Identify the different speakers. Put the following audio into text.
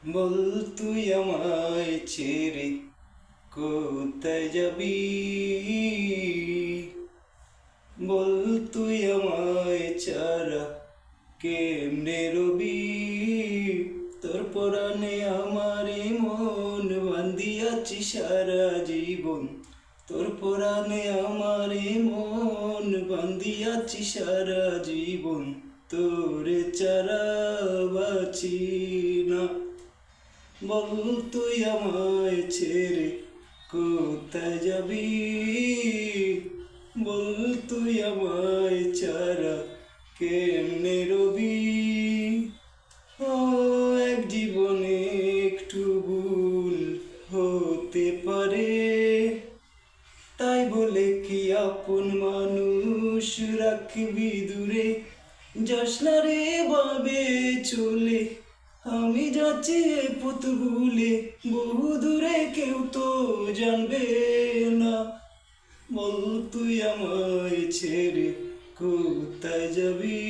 Speaker 1: বল তুই আমায় ছেড়ে কোথায় যাবি? বল তুই আমায় ছাড়া কেমনে রবি? তোর পরাণে আমারে মন বান্ধিয়াছি সারা জীবন। তোর পরাণে আমারে মন বান্ধিয়াছি সারা জীবন। তোরে ছাড়া বাঁচি না। বল তুই আমায় ছেড়ে কোথায় যাবি? বল তুই আমায় ছাড়া কেমনে রবি? ও এক জীবনে একটু ভুল হতে পারে, তাই বলে কি আপন মানুষ রাখবি দূরে? যাস না রে ভাবে চলে, আমি যাচ্ছি এ পথ ভুলে, বহু দূরে কেউ তো জানবে না। বল তুই আমায় ছেড়ে কোথায় যাবি?